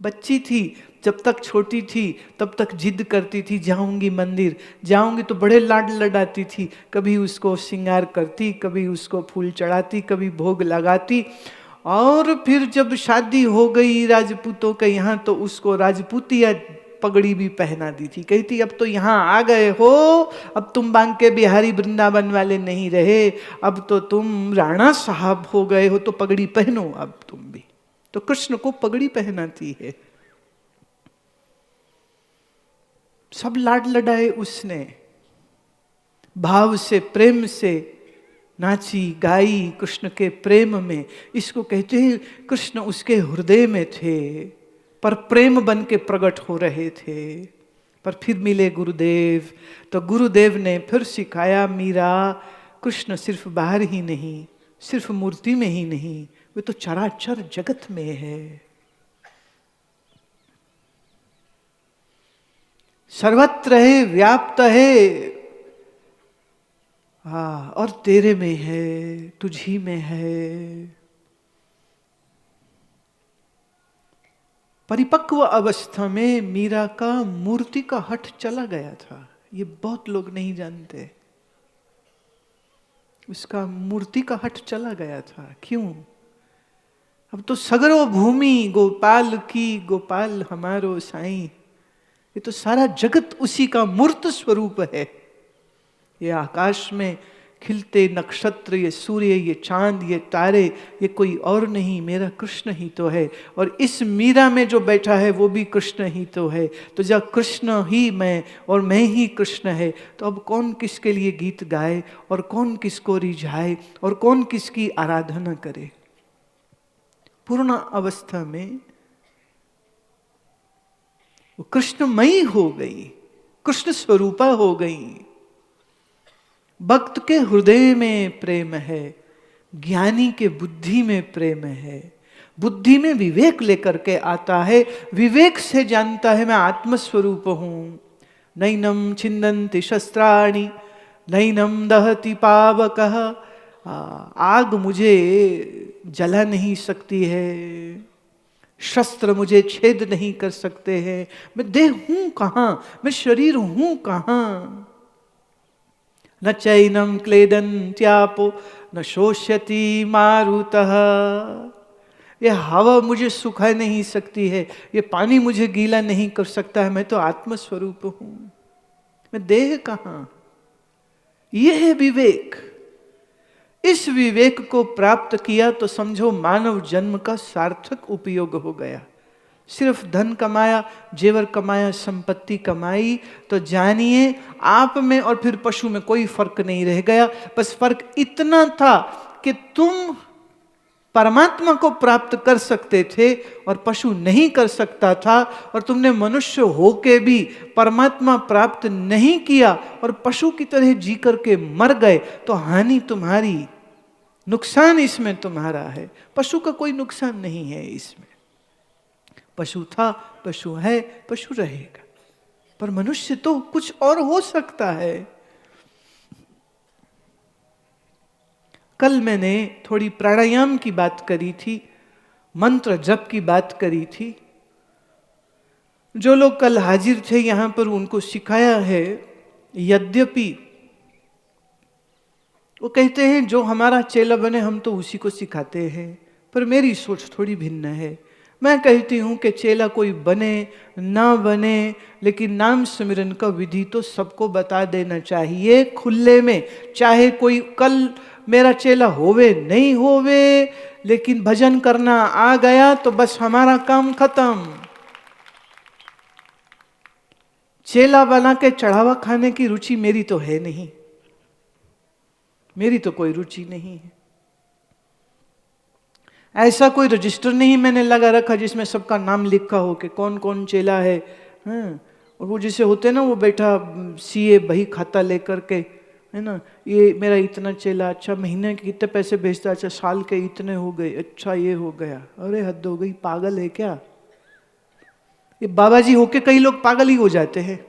बच्ची थी, जब तक छोटी थी तब तक जिद करती थी जाऊंगी मंदिर, जाऊंगी, तो बड़े लाड लडाती थी। कभी उसको श्रृंगार करती, कभी उसको फूल चढ़ाती, कभी भोग लगाती। और फिर जब शादी हो गई राजपूतों के यहाँ, तो उसको राजपूतिया पगड़ी भी पहना दी थी। कहती अब तो यहाँ आ गए हो, अब तुम बांके बिहारी वृंदावन वाले नहीं रहे, अब तो तुम राणा साहब हो गए हो, तो पगड़ी पहनो अब तुम भी। तो कृष्ण को पगड़ी पहनाती है। सब लाड लडाए उसने, भाव से, प्रेम से नाची गाई कृष्ण के प्रेम में। इसको कहते हैं कृष्ण उसके हृदय में थे, पर प्रेम बन के प्रकट हो रहे थे। पर फिर मिले गुरुदेव, तो गुरुदेव ने फिर सिखाया, मीरा कृष्ण सिर्फ बाहर ही नहीं, सिर्फ मूर्ति में ही नहीं, वे तो चराचर जगत में है, सर्वत्र है, व्याप्त है। और तेरे में है, तुझी में है। परिपक्व अवस्था में मीरा का मूर्ति का हट चला गया था। ये बहुत लोग नहीं जानते, उसका मूर्ति का हट चला गया था। क्यों? अब तो सगरो भूमि गोपाल की, गोपाल हमारो साईं। ये तो सारा जगत उसी का मूर्त स्वरूप है। ये आकाश में खिलते नक्षत्र, ये सूर्य, ये चांद, ये तारे, ये कोई और नहीं, मेरा कृष्ण ही तो है। और इस मीरा में जो बैठा है वो भी कृष्ण ही तो है। तो जब कृष्ण ही मैं और मैं ही कृष्ण है, तो अब कौन किसके लिए गीत गाए, और कौन किसको रिझाए, और कौन किसकी आराधना करे। पूर्ण अवस्था में वो कृष्णमयी हो गई, कृष्ण स्वरूपा हो गई। भक्त के हृदय में प्रेम है, ज्ञानी के बुद्धि में प्रेम है। बुद्धि में विवेक लेकर के आता है, विवेक से जानता है मैं आत्मस्वरूप हूं। नैनम छिन्दन्ति शस्त्राणि नैनम दहति पावकः। आग मुझे जला नहीं सकती है, शस्त्र मुझे छेद नहीं कर सकते हैं। मैं देह हूं कहां, मैं शरीर हूं कहां। न चैनम क्लेदन्त्यापो न शोष्यति मारुतः। ये हवा मुझे सुखा नहीं सकती है, ये पानी मुझे गीला नहीं कर सकता है। मैं तो आत्मस्वरूप हूं, मैं देह कहां। यह है विवेक। इस विवेक को प्राप्त किया तो समझो मानव जन्म का सार्थक उपयोग हो गया। सिर्फ धन कमाया, जेवर कमाया, संपत्ति कमाई, तो जानिए आप में और फिर पशु में कोई फर्क नहीं रह गया। बस फर्क इतना था कि तुम परमात्मा को प्राप्त कर सकते थे और पशु नहीं कर सकता था, और तुमने मनुष्य होके भी परमात्मा प्राप्त नहीं किया और पशु की तरह जी करके मर गए, तो हानि तुम्हारी, नुकसान इसमें तुम्हारा है। पशु का कोई नुकसान नहीं है इसमें। पशु था, पशु है, पशु रहेगा। पर मनुष्य तो कुछ और हो सकता है। कल मैंने थोड़ी प्राणायाम की बात करी थी, मंत्र जप की बात करी थी। जो लोग कल हाजिर थे यहां पर उनको सिखाया है। यद्यपि वो कहते हैं जो हमारा चेला बने हम तो उसी को सिखाते हैं, पर मेरी सोच थोड़ी भिन्न है। मैं कहती हूं कि चेला कोई बने ना बने, लेकिन नाम सिमरन का विधि तो सबको बता देना चाहिए खुले में। चाहे कोई कल मेरा चेला होवे नहीं होवे, लेकिन भजन करना आ गया तो बस हमारा काम खत्म। चेला बना के चढ़ावा खाने की रुचि मेरी तो है नहीं, मेरी तो कोई रुचि नहीं है। ऐसा कोई रजिस्टर नहीं मैंने लगा रखा जिसमें सबका नाम लिखा हो कि कौन कौन चेला है। और वो जैसे होते ना, वो बैठा सीए बही खाता लेकर के, है ना, ये मेरा इतना चेला, अच्छा महीने के कितने पैसे भेजता, अच्छा साल के इतने हो गए, अच्छा ये हो गया। अरे हद हो गई, पागल है क्या? ये बाबा जी होके कई लोग पागल ही हो जाते हैं,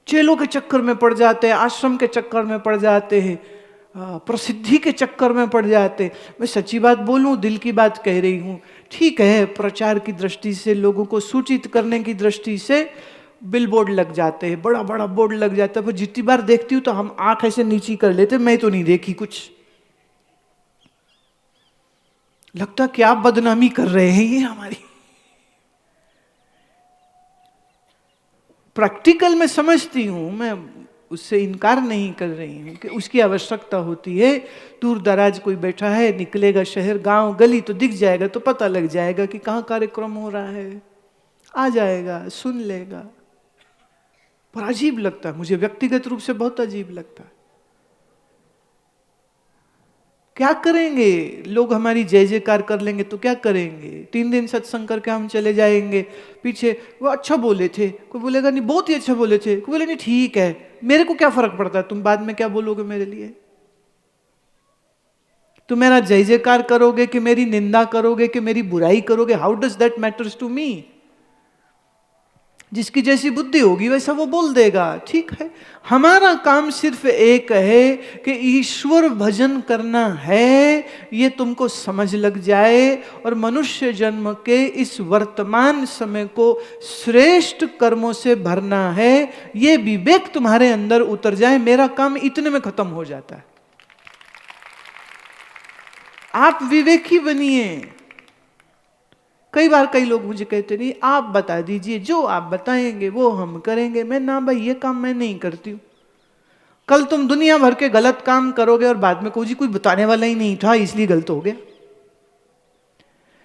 चेलों के चक्कर में पड़ जाते हैं, आश्रम के चक्कर में पड़ जाते हैं। प्रसिद्धि के चक्कर में पड़ जाते। मैं सच्ची बात बोलूं, दिल की बात कह रही हूं। ठीक है, प्रचार की दृष्टि से, लोगों को सूचित करने की दृष्टि से बिल बोर्ड लग जाते हैं, बड़ा बड़ा बोर्ड लग जाता है, पर जितनी बार देखती हूँ तो हम आंख ऐसे नीची कर लेते, मैं तो नहीं देखी कुछ। लगता क्या बदनामी कर रहे हैं ये हमारी। प्रैक्टिकल में समझती हूं, मैं उससे इनकार नहीं कर रही हूं कि उसकी आवश्यकता होती है। दूर दराज कोई बैठा है, निकलेगा शहर गांव गली तो दिख जाएगा, तो पता लग जाएगा कि कहाँ कार्यक्रम हो रहा है, आ जाएगा, सुन लेगा। पर अजीब लगता है मुझे, व्यक्तिगत रूप से बहुत अजीब लगता है। क्या करेंगे लोग, हमारी जय जयकार कर लेंगे तो क्या करेंगे? 3 दिन सत्संग करके हम चले जाएंगे, पीछे वो अच्छा बोले थे, कोई बोलेगा नहीं बहुत ही अच्छा बोले थे, कोई बोले नहीं ठीक है, मेरे को क्या फर्क पड़ता है तुम बाद में क्या बोलोगे मेरे लिए? तुम मेरा जय जयकार करोगे कि मेरी निंदा करोगे कि मेरी बुराई करोगे? How does that matters to me? जिसकी जैसी बुद्धि होगी वैसा वो बोल देगा, ठीक है। हमारा काम सिर्फ एक है कि ईश्वर भजन करना है, ये तुमको समझ लग जाए और मनुष्य जन्म के इस वर्तमान समय को श्रेष्ठ कर्मों से भरना है, ये विवेक तुम्हारे अंदर उतर जाए। मेरा काम इतने में खत्म हो जाता है। आप विवेकी बनिए। कई बार कई लोग मुझे कहते नहीं, आप बता दीजिए, जो आप बताएंगे वो हम करेंगे। मैं ना भाई, ये काम मैं नहीं करती हूं। कल तुम दुनिया भर के गलत काम करोगे और बाद में कहो जी कोई बताने वाला ही नहीं था इसलिए गलत हो गया।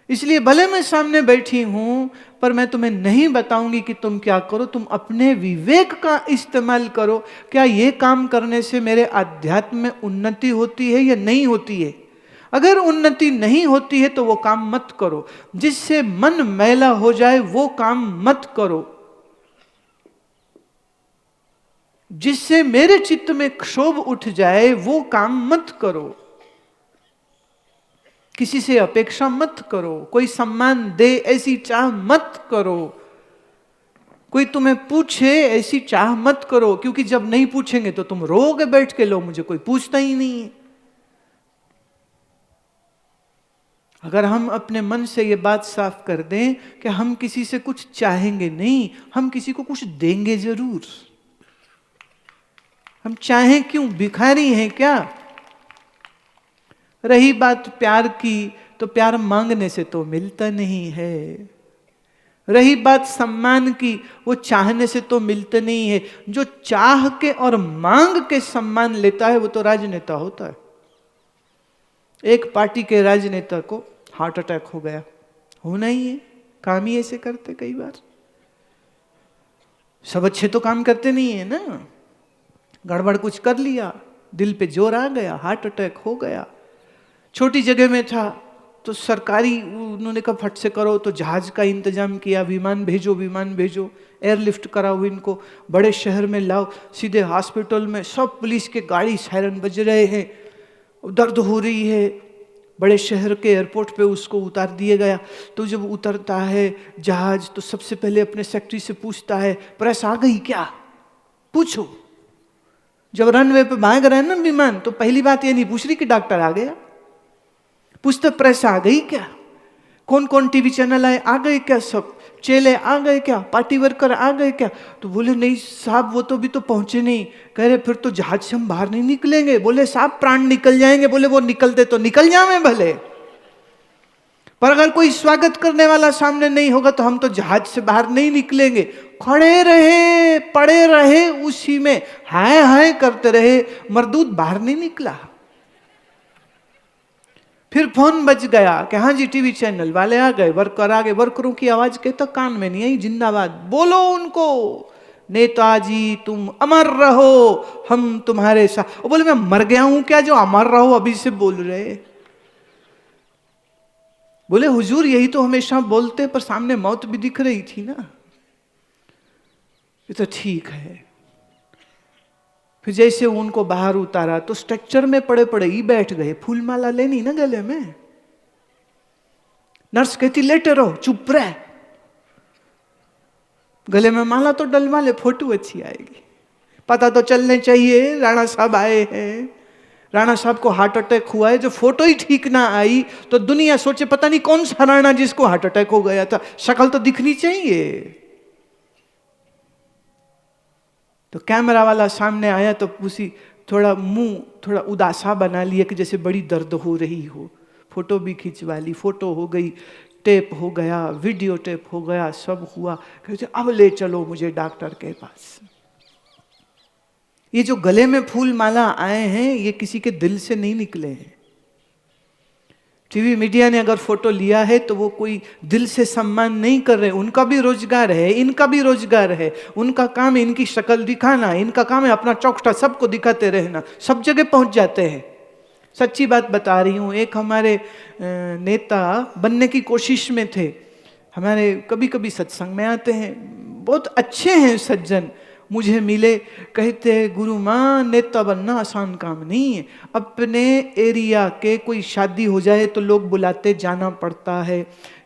इसलिए भले मैं सामने बैठी हूं, पर मैं तुम्हें नहीं बताऊंगी कि तुम क्या करो। तुम अपने विवेक का इस्तेमाल करो। क्या ये काम करने से मेरे अध्यात्म में उन्नति होती है या नहीं होती है? अगर उन्नति नहीं होती है तो वो काम मत करो। जिससे मन मैला हो जाए वो काम मत करो। जिससे मेरे चित्त में क्षोभ उठ जाए वो काम मत करो। किसी से अपेक्षा मत करो। कोई सम्मान दे ऐसी चाह मत करो। कोई तुम्हें पूछे ऐसी चाह मत करो, क्योंकि जब नहीं पूछेंगे तो तुम रोगे बैठ के, लो मुझे कोई पूछता ही नहीं है। अगर हम अपने मन से ये बात साफ कर दें कि हम किसी से कुछ चाहेंगे नहीं, हम किसी को कुछ देंगे जरूर। हम चाहें क्यों? भिखारी हैं क्या? रही बात प्यार की, तो प्यार मांगने से तो मिलता नहीं है। रही बात सम्मान की, वो चाहने से तो मिलता नहीं है। जो चाह के और मांग के सम्मान लेता है वो तो राजनेता होता है। एक पार्टी के राजनेता को हार्ट अटैक हो गया। होना ही है, काम ही ऐसे करते कई बार। सब अच्छे तो काम करते नहीं है ना, गड़बड़ कुछ कर लिया, दिल पे जोर आ गया, हार्ट अटैक हो गया। छोटी जगह में था तो सरकारी उन्होंने कहा फट से करो, तो जहाज का इंतजाम किया, विमान भेजो विमान भेजो, एयरलिफ्ट कराओ इनको, बड़े शहर में लाओ, सीधे हॉस्पिटल में। सब पुलिस के गाड़ी सायरन बज रहे हैं, दर्द हो रही है। बड़े शहर के एयरपोर्ट पे उसको उतार दिया गया। तो जब उतरता है जहाज तो सबसे पहले अपने सेक्रेटरी से पूछता है प्रेस आ गई क्या? पूछो। जब रनवे पे भाग रहा है ना विमान, तो पहली बात ये नहीं पूछ रही कि डॉक्टर आ गया, पूछते प्रेस आ गई क्या, कौन कौन टीवी चैनल आए, आ गए क्या, सब चेले आ गए क्या, पार्टी वर्कर आ गए क्या? तो बोले नहीं साहब वो तो भी तो पहुंचे नहीं। कह रहे फिर तो जहाज से हम बाहर नहीं निकलेंगे। बोले साहब प्राण निकल जाएंगे। बोले वो निकलते तो निकल जावे भले, पर अगर कोई स्वागत करने वाला सामने नहीं होगा तो हम तो जहाज से बाहर नहीं निकलेंगे। खड़े रहे, पड़े रहे, उसी में हाय हाय करते रहे, मरदूत बाहर नहीं निकला। फिर फोन बज गया कि हाँ जी टीवी चैनल वाले आ गए, वर्कर आ गए। वर्करों की आवाज के तो कान में नहीं आई, जिंदाबाद बोलो उनको, नेताजी तुम अमर रहो, हम तुम्हारे साथ। बोले मैं मर गया हूं क्या जो अमर रहो अभी से बोल रहे? बोले हुजूर यही तो हमेशा बोलते, पर सामने मौत भी दिख रही थी ना। ये तो ठीक है। फिर जैसे उनको बाहर उतारा तो स्ट्रक्चर में पड़े पड़े ही बैठ गए, फूल माला लेनी ना गले में। नर्स कहती लेटे रहो, चुप रहे, गले में माला तो डलवा ले, फोटो अच्छी आएगी। पता तो चलने चाहिए राणा साहब आए हैं, राणा साहब को हार्ट अटैक हुआ है, जो फोटो ही ठीक ना आई तो दुनिया सोचे पता नहीं कौन सा राणा जिसको हार्ट अटैक हो गया था, शक्ल तो दिखनी चाहिए। तो कैमरा वाला सामने आया तो उसी थोड़ा मुंह थोड़ा उदासा बना लिया कि जैसे बड़ी दर्द हो रही हो। फोटो भी खिंचवा ली, फोटो हो गई, टेप हो गया, वीडियो टेप हो गया, सब हुआ। कहते अब ले चलो मुझे डॉक्टर के पास। ये जो गले में फूल माला आए हैं ये किसी के दिल से नहीं निकले हैं। टीवी मीडिया ने अगर फोटो लिया है तो वो कोई दिल से सम्मान नहीं कर रहे। उनका भी रोजगार है, इनका भी रोजगार है। उनका काम है इनकी शक्ल दिखाना, इनका काम है अपना चौकटा सबको दिखाते रहना, सब जगह पहुंच जाते हैं। सच्ची बात बता रही हूँ, एक हमारे नेता बनने की कोशिश में थे, हमारे कभी कभी सत्संग में आते हैं, बहुत अच्छे हैं सज्जन, मुझे मिले, कहते हैं गुरु माँ नेता बनना आसान काम नहीं है। अपने एरिया के कोई शादी हो जाए तो लोग बुलाते जाना पड़ता है,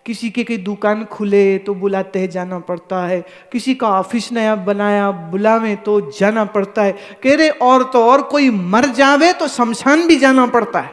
किसी के कोई दुकान खुले तो बुलाते हैं जाना पड़ता है, किसी का ऑफिस नया बनाया बुलावे तो जाना पड़ता है। कह रहे और तो और कोई मर जावे तो शमशान भी जाना पड़ता है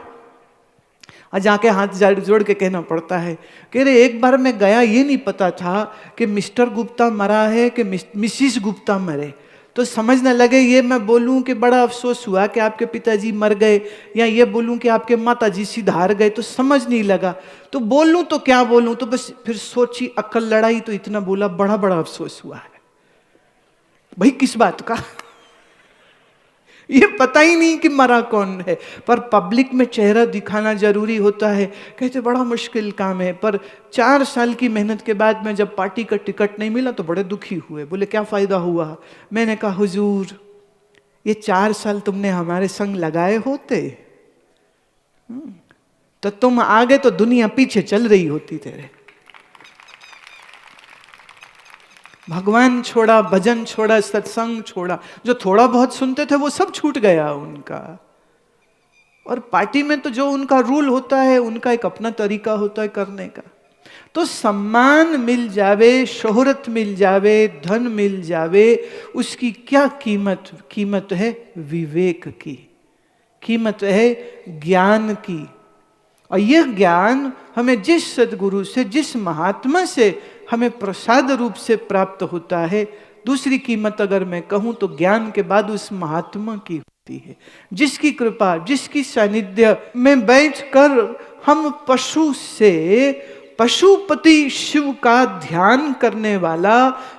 और जाके हाथ जोड़ के कहना पड़ता है। कह रहे एक बार मैं गया, ये नहीं पता था कि मिस्टर गुप्ता मरा है कि मिसिस गुप्ता मरे। तो समझ न लगे ये मैं बोलूं कि बड़ा अफसोस हुआ कि आपके पिताजी मर गए, या ये बोलूं कि आपके माताजी सिधार गए, तो समझ नहीं लगा। तो बोलूं तो क्या बोलूं, तो बस फिर सोची अक्ल लड़ाई तो इतना बोला, बड़ा बड़ा अफसोस हुआ है। भाई किस बात का ये पता ही नहीं कि मरा कौन है, पर पब्लिक में चेहरा दिखाना जरूरी होता है। कहते बड़ा मुश्किल काम है। पर 4 साल की मेहनत के बाद में जब पार्टी का टिकट नहीं मिला तो बड़े दुखी हुए। बोले क्या फायदा हुआ? मैंने कहा हुजूर ये 4 साल तुमने हमारे संग लगाए होते तो तुम आगे तो दुनिया पीछे चल रही होती तेरे। भगवान छोड़ा, भजन छोड़ा, सत्संग छोड़ा, जो थोड़ा बहुत सुनते थे वो सब छूट गया उनका। और पार्टी में तो जो उनका रूल होता है, उनका एक अपना तरीका होता है करने का। तो सम्मान मिल जावे, शोहरत मिल जावे, धन मिल जावे, उसकी क्या कीमत? कीमत है विवेक की, कीमत है ज्ञान की। और यह ज्ञान हमें जिस सदगुरु से, जिस महात्मा से हमें प्रसाद रूप से प्राप्त होता है, दूसरी कीमत अगर मैं कहूं तो ज्ञान के बाद उस महात्मा की होती है, जिसकी कृपा, जिसकी सानिध्य में बैठकर हम पशु से पशुपति शिव का ध्यान करने वाला,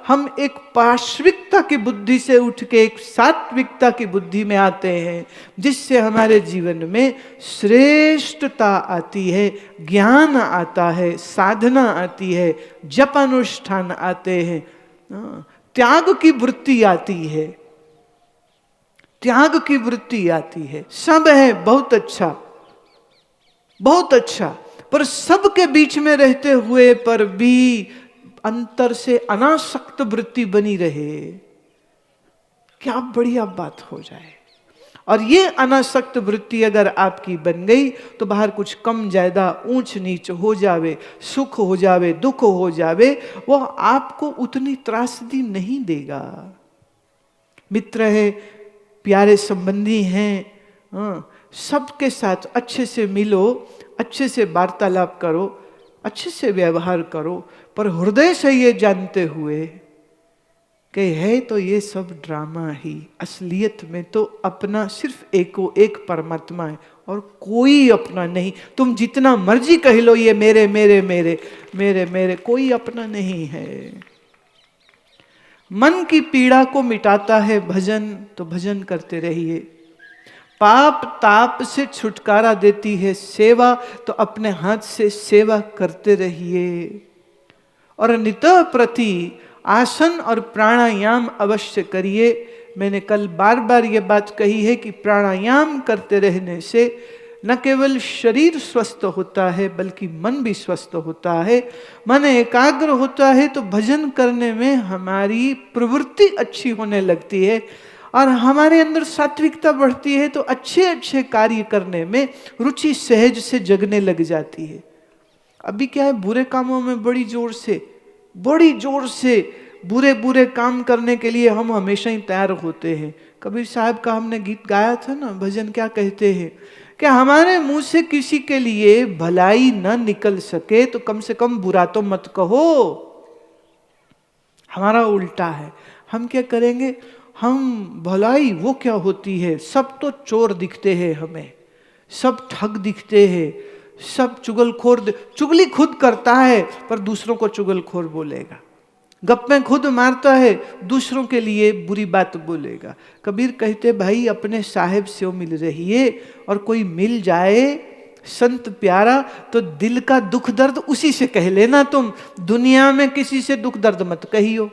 हम एक पार्श्विकता की बुद्धि से उठ के एक सात्विकता की बुद्धि में आते हैं, जिससे हमारे जीवन में श्रेष्ठता आती है, ज्ञान आता है, साधना आती है, जप अनुष्ठान आते हैं, त्याग की वृत्ति आती है, त्याग की वृत्ति आती है। सब है बहुत अच्छा, बहुत अच्छा, पर सबके बीच में रहते हुए पर भी अंतर से अनासक्त वृत्ति बनी रहे, क्या बढ़िया बात हो जाए। और ये अनासक्त वृत्ति अगर आपकी बन गई तो बाहर कुछ कम ज्यादा, ऊंच नीच हो जावे, सुख हो जावे, दुख हो जावे, वो आपको उतनी त्रासदी नहीं देगा। मित्र है, प्यारे संबंधी हैं, सबके साथ अच्छे से मिलो, अच्छे से वार्तालाप करो, अच्छे से व्यवहार करो, पर हृदय से ये जानते हुए कि है तो ये सब ड्रामा ही, असलियत में तो अपना सिर्फ एक परमात्मा है और कोई अपना नहीं। तुम जितना मर्जी कह लो ये मेरे मेरे मेरे मेरे मेरे, कोई अपना नहीं है। मन की पीड़ा को मिटाता है भजन, तो भजन करते रहिए। पाप ताप से छुटकारा देती है सेवा, तो अपने हाथ से सेवा करते रहिए। और नितः प्रति आसन और प्राणायाम अवश्य करिए। मैंने कल बार बार ये बात कही है कि प्राणायाम करते रहने से न केवल शरीर स्वस्थ होता है बल्कि मन भी स्वस्थ होता है। मन एकाग्र होता है तो भजन करने में हमारी प्रवृत्ति अच्छी होने लगती है और हमारे अंदर सात्विकता बढ़ती है, तो अच्छे अच्छे कार्य करने में रुचि सहज से जगने लग जाती है। अभी क्या है, बुरे कामों में बड़ी जोर से बुरे बुरे काम करने के लिए हम हमेशा ही तैयार होते हैं। कबीर साहब का हमने गीत गाया था ना, भजन क्या कहते हैं कि हमारे मुंह से किसी के लिए भलाई न निकल सके तो कम से कम बुरा तो मत कहो। हमारा उल्टा है, हम क्या करेंगे, हम भलाई वो क्या होती है, सब तो चोर दिखते हैं हमें, सब ठग दिखते हैं, सब चुगलखोर, चुगली खुद करता है पर दूसरों को चुगलखोर बोलेगा, गप्पे खुद मारता है दूसरों के लिए बुरी बात बोलेगा। कबीर कहते भाई अपने साहेब से मिल रहिए, और कोई मिल जाए संत प्यारा तो दिल का दुख दर्द उसी से कह लेना, तुम दुनिया में किसी से दुख दर्द मत कहियो।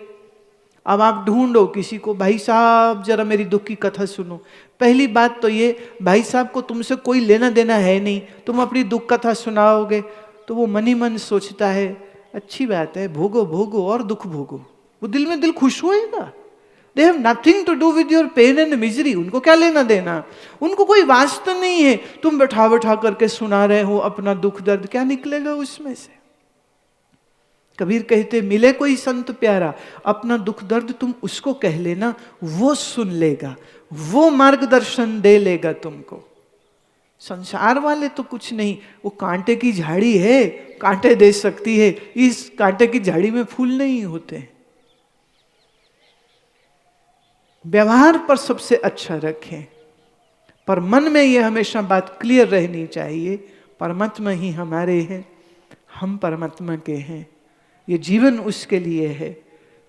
अब आप ढूंढो किसी को, भाई साहब जरा मेरी दुख की कथा सुनो। पहली बात तो ये, भाई साहब को तुमसे कोई लेना देना है नहीं, तुम अपनी दुख कथा सुनाओगे तो वो मन ही मन सोचता है अच्छी बात है, भोगो भोगो और दुख भोगो, वो दिल में दिल खुश होएगा। They have nothing to do with your pain and misery, उनको क्या लेना देना, उनको कोई वास्ता नहीं है। तुम बैठा बैठा करके सुना रहे हो अपना दुख दर्द, क्या निकलेगा उसमें से। कबीर कहते मिले कोई संत प्यारा, अपना दुख दर्द तुम उसको कह लेना, वो सुन लेगा, वो मार्गदर्शन दे लेगा तुमको। संसार वाले तो कुछ नहीं, वो कांटे की झाड़ी है, कांटे दे सकती है, इस कांटे की झाड़ी में फूल नहीं होते। व्यवहार पर सबसे अच्छा रखें, पर मन में ये हमेशा बात क्लियर रहनी चाहिए, परमात्मा ही हमारे हैं, हम परमात्मा के हैं, ये जीवन उसके लिए है।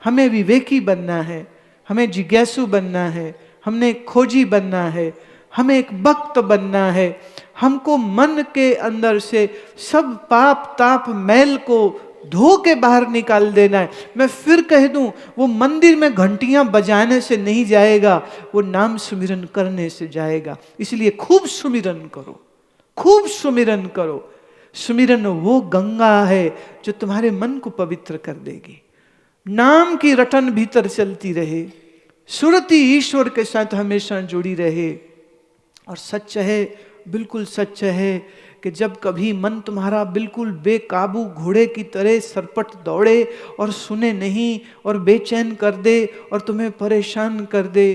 हमें विवेकी बनना है, हमें जिज्ञासु बनना है, हमने खोजी बनना है, हमें एक भक्त बनना है। हमको मन के अंदर से सब पाप ताप मैल को धो के बाहर निकाल देना है। मैं फिर कह दूं, वो मंदिर में घंटियां बजाने से नहीं जाएगा, वो नाम सुमिरन करने से जाएगा। इसलिए खूब सुमिरन करो, खूब सुमिरन करो। सुमिरन वो गंगा है जो तुम्हारे मन को पवित्र कर देगी। नाम की रटन भीतर चलती रहे, सुरति ईश्वर के साथ हमेशा जुड़ी रहे। और सच है, बिल्कुल सच है कि जब कभी मन तुम्हारा बिल्कुल बेकाबू घोड़े की तरह सरपट दौड़े और सुने नहीं और बेचैन कर दे और तुम्हें परेशान कर दे,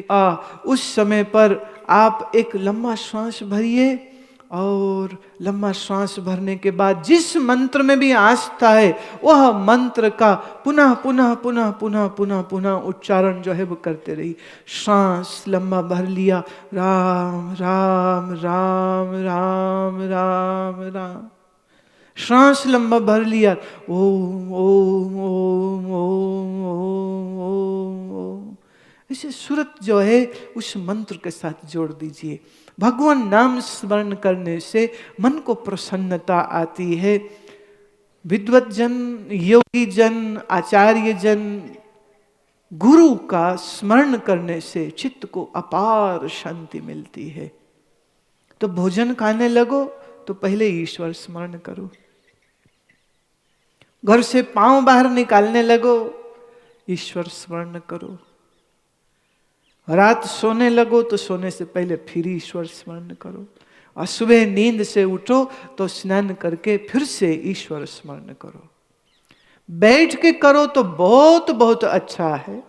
उस समय पर आप एक लंबा श्वास भरिए, और लंबा श्वास भरने के बाद जिस मंत्र में भी आस्था है वह मंत्र का पुनः पुनः पुनः पुनः पुनः पुनः उच्चारण जो है वो करते रही। श्वास लंबा भर लिया, राम राम राम राम राम राम, श्वास लंबा भर लिया, ओम ओम ओम ओम ओम ओम ओम। इसे सुरत जो है उस मंत्र के साथ जोड़ दीजिए। भगवान नाम स्मरण करने से मन को प्रसन्नता आती है। विद्वत जन, योगी जन, आचार्य जन, गुरु का स्मरण करने से चित्त को अपार शांति मिलती है। तो भोजन खाने लगो तो पहले ईश्वर स्मरण करो, घर से पांव बाहर निकालने लगो ईश्वर स्मरण करो, रात सोने लगो तो सोने से पहले फिर ईश्वर स्मरण करो, और सुबह नींद से उठो तो स्नान करके फिर से ईश्वर स्मरण करो। बैठ के करो तो बहुत बहुत अच्छा है,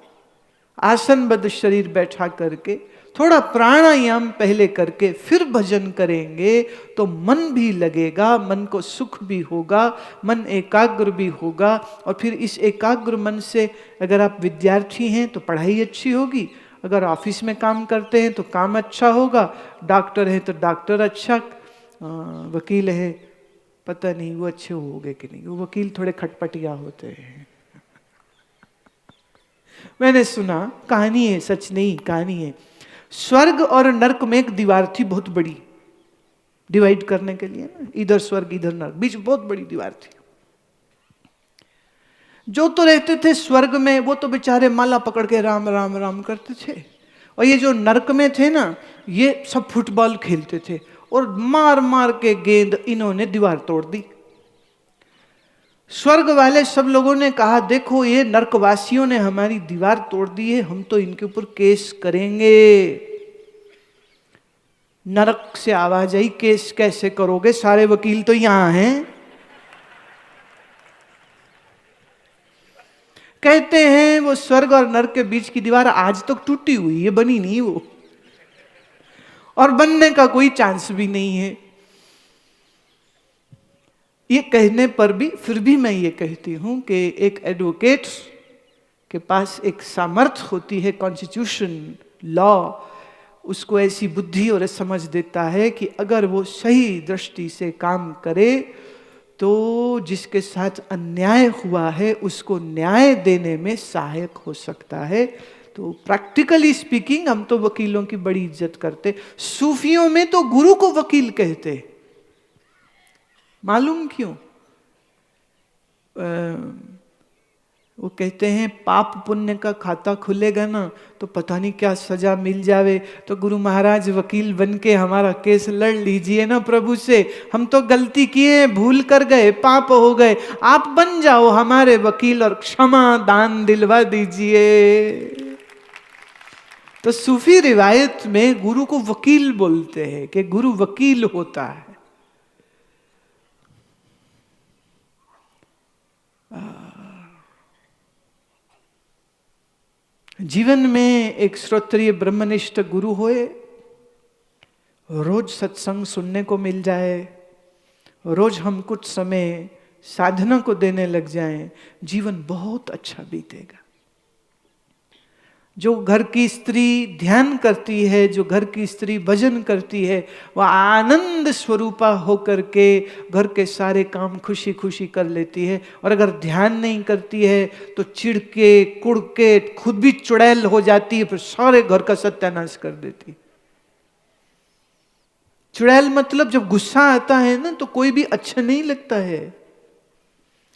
आसनबद्ध शरीर बैठा करके थोड़ा प्राणायाम पहले करके फिर भजन करेंगे तो मन भी लगेगा, मन को सुख भी होगा, मन एकाग्र भी होगा। और फिर इस एकाग्र मन से अगर आप विद्यार्थी हैं तो पढ़ाई अच्छी होगी, अगर ऑफिस में काम करते हैं तो काम अच्छा होगा, डॉक्टर है तो डॉक्टर अच्छा, वकील है पता नहीं वो अच्छे होंगे कि नहीं, वो वकील थोड़े खटपटिया होते हैं। मैंने सुना, कहानी है, सच नहीं कहानी है, स्वर्ग और नरक में एक दीवार थी बहुत बड़ी, डिवाइड करने के लिए ना, इधर स्वर्ग इधर नरक, बीच बहुत बड़ी दीवार थी। जो तो रहते थे स्वर्ग में वो तो बेचारे माला पकड़ के राम राम राम करते थे, और ये जो नरक में थे ना ये सब फुटबॉल खेलते थे, और मार मार के गेंद इन्होंने दीवार तोड़ दी। स्वर्ग वाले सब लोगों ने कहा देखो ये नरकवासियों ने हमारी दीवार तोड़ दी है, हम तो इनके ऊपर केस करेंगे। नरक से आवाज आई, केस कैसे करोगे, सारे वकील तो यहां हैं। कहते हैं वो स्वर्ग और नरक के बीच की दीवार आज तक टूटी हुई है, बनी नहीं वो। और बनने का कोई चांस भी नहीं है। ये कहने पर भी फिर भी मैं ये कहती हूं कि एक एडवोकेट के पास एक सामर्थ्य होती है, कॉन्स्टिट्यूशन लॉ उसको ऐसी बुद्धि और समझ देता है कि अगर वो सही दृष्टि से काम करे तो जिसके साथ अन्याय हुआ है उसको न्याय देने में सहायक हो सकता है। तो प्रैक्टिकली स्पीकिंग हम तो वकीलों की बड़ी इज्जत करते, सूफियों में तो गुरु को वकील कहते, मालूम क्यों? वो कहते हैं पाप पुण्य का खाता खुलेगा ना तो पता नहीं क्या सजा मिल जावे, तो गुरु महाराज वकील बन के हमारा केस लड़ लीजिए ना प्रभु से, हम तो गलती किए, भूल कर गए, पाप हो गए, आप बन जाओ हमारे वकील और क्षमा दान दिलवा दीजिए। तो सूफी रिवायत में गुरु को वकील बोलते हैं कि गुरु वकील होता है। जीवन में एक श्रोत्रिय ब्रह्मनिष्ठ गुरु होए, रोज सत्संग सुनने को मिल जाए, रोज हम कुछ समय साधना को देने लग जाएं, जीवन बहुत अच्छा बीतेगा। जो घर की स्त्री ध्यान करती है, जो घर की स्त्री भजन करती है, वह आनंद स्वरूपा होकर के घर के सारे काम खुशी खुशी कर लेती है। और अगर ध्यान नहीं करती है तो चिढ़ के कुड़ के खुद भी चुड़ैल हो जाती है, फिर सारे घर का सत्यानाश कर देती है। चुड़ैल मतलब जब गुस्सा आता है ना तो कोई भी अच्छा नहीं लगता है।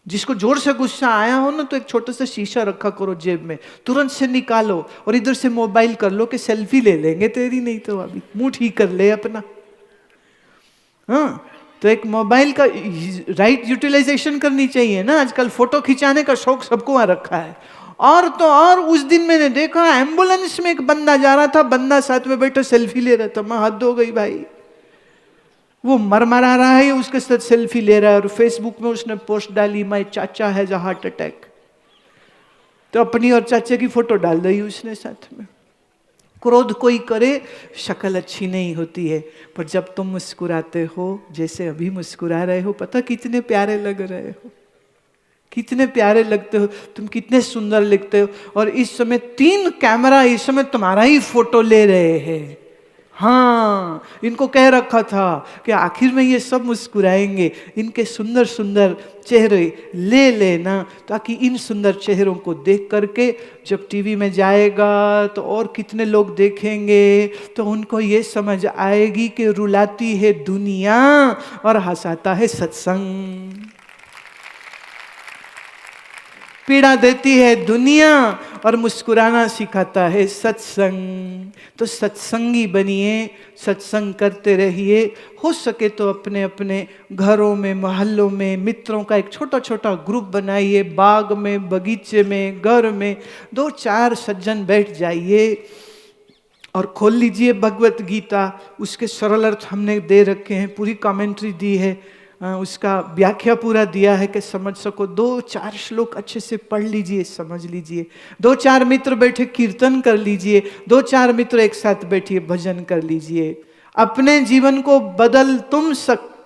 जिसको जोर से गुस्सा आया हो ना तो एक छोटा सा शीशा रखा करो जेब में, तुरंत से निकालो और इधर से मोबाइल कर लो कि सेल्फी ले लेंगे तेरी, नहीं तो अभी मुंह ठीक कर ले अपना। हाँ, तो एक मोबाइल का राइट यूटिलाइजेशन करनी चाहिए ना। आजकल फोटो खिंचाने का शौक सबको आ रखा है। और तो और उस दिन मैंने देखा एम्बुलेंस में एक बंदा जा रहा था, बंदा साथ में बैठा सेल्फी ले रहा था। मैं हद हो गई भाई, वो मरमरा रहा है, उसके साथ सेल्फी ले रहा है और फेसबुक में उसने पोस्ट डाली माय चाचा हैज अ हार्ट अटैक, तो अपनी और चाचा की फोटो डाल दी उसने साथ में। क्रोध कोई करे शक्ल अच्छी नहीं होती है, पर जब तुम मुस्कुराते हो जैसे अभी मुस्कुरा रहे हो, पता कितने प्यारे लग रहे हो, कितने प्यारे लगते हो तुम, कितने सुंदर लगते हो। और इस समय 3 कैमरा इस समय तुम्हारा ही फोटो ले रहे हैं। हाँ, इनको कह रखा था कि आखिर में ये सब मुस्कुराएंगे, इनके सुंदर सुंदर चेहरे ले लेना, ताकि इन सुंदर चेहरों को देख करके जब टीवी में जाएगा तो और कितने लोग देखेंगे, तो उनको ये समझ आएगी कि रुलाती है दुनिया और हंसाता है सत्संग। पीड़ा देती है दुनिया और मुस्कुराना सिखाता है सत्संग। तो सत्संगी बनिए, सत्संग करते रहिए। हो सके तो अपने अपने घरों में, मोहल्लों में मित्रों का एक छोटा छोटा ग्रुप बनाइए। बाग में, बगीचे में, घर में 2-4 सज्जन बैठ जाइए और खोल लीजिए भगवत गीता। उसके सरल अर्थ हमने दे रखे हैं, पूरी कमेंट्री दी है, उसका व्याख्या पूरा दिया है कि समझ सको। 2-4 श्लोक अच्छे से पढ़ लीजिए, समझ लीजिए। 2-4 मित्र बैठे कीर्तन कर लीजिए, 2-4 मित्र एक साथ बैठिए भजन कर लीजिए। अपने जीवन को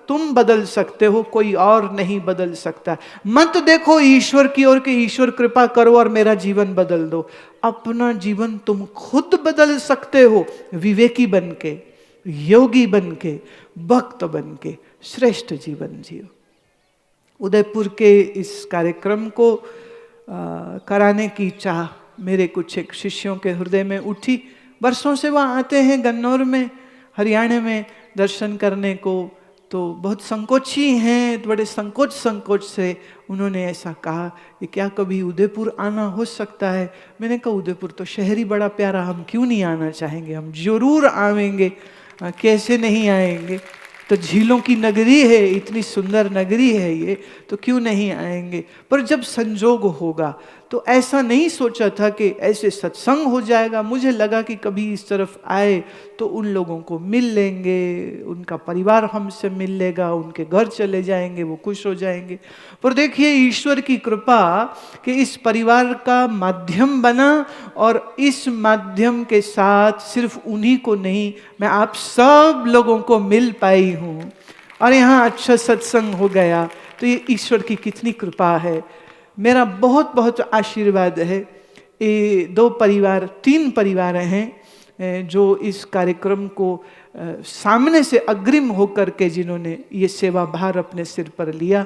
तुम बदल सकते हो, कोई और नहीं बदल सकता। मत देखो ईश्वर की ओर कि ईश्वर कृपा करो और मेरा जीवन बदल दो। अपना जीवन तुम खुद बदल सकते हो, विवेकी बन के, योगी बन के, भक्त बन के श्रेष्ठ जीवन जियो। उदयपुर के इस कार्यक्रम को कराने की चाह मेरे कुछ एक शिष्यों के हृदय में उठी। वर्षों से वह आते हैं गन्नौर में, हरियाणा में दर्शन करने को, तो बहुत संकोची हैं, बड़े संकोच से उन्होंने ऐसा कहा कि क्या कभी उदयपुर आना हो सकता है। मैंने कहा उदयपुर तो शहर ही बड़ा प्यारा, हम क्यों नहीं आना चाहेंगे, हम जरूर आएंगे, कैसे नहीं आएंगे। तो झीलों की नगरी है, इतनी सुंदर नगरी है ये, तो क्यों नहीं आएंगे। पर जब संजोग होगा तो ऐसा नहीं सोचा था कि ऐसे सत्संग हो जाएगा। मुझे लगा कि कभी इस तरफ आए तो उन लोगों को मिल लेंगे, उनका परिवार हमसे मिल लेगा, उनके घर चले जाएंगे, वो खुश हो जाएंगे। पर देखिए ईश्वर की कृपा कि इस परिवार का माध्यम बना, और इस माध्यम के साथ सिर्फ उन्हीं को नहीं, मैं आप सब लोगों को मिल पाई हूँ और यहाँ अच्छा सत्संग हो गया। तो ये ईश्वर की कितनी कृपा है। मेरा बहुत बहुत आशीर्वाद है। ये 3 परिवार हैं जो इस कार्यक्रम को सामने से अग्रिम होकर के जिन्होंने ये सेवा भार अपने सिर पर लिया।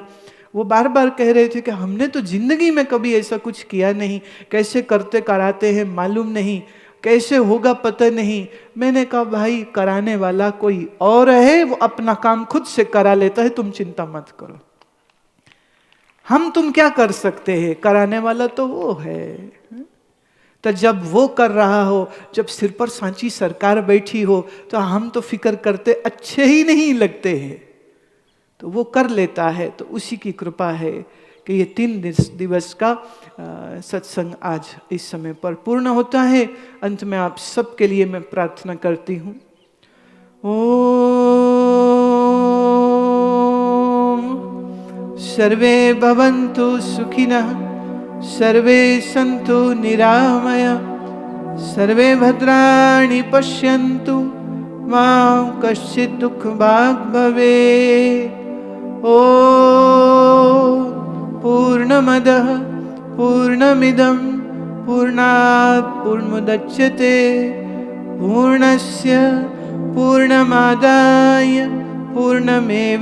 वो बार बार कह रहे थे कि हमने तो जिंदगी में कभी ऐसा कुछ किया नहीं, कैसे करते कराते हैं मालूम नहीं, कैसे होगा पता नहीं। मैंने कहा भाई कराने वाला कोई और है, वो अपना काम खुद से करा लेता है, तुम चिंता मत करो। हम तुम क्या कर सकते हैं, कराने वाला तो वो है। तो जब वो कर रहा हो, जब सिर पर सांची सरकार बैठी हो, तो हम तो फिक्र करते अच्छे ही नहीं लगते हैं, तो वो कर लेता है। तो उसी की कृपा है कि ये 3 दिवस का सत्संग आज इस समय पर पूर्ण होता है। अंत में आप सबके लिए मैं प्रार्थना करती हूँ। ओम सर्वे भवन्तु सुखिनः, सर्वे सन्तु निरामया, सर्वे भद्राणि पश्यन्तु, मा कश्चित् दुःखभाग् भवेत्। ॐ पूर्णमदः पूर्णमिदं पूर्णात् पूर्णमुदच्यते, पूर्णस्य पूर्णमादाय पूर्णमेवावशिष्यते।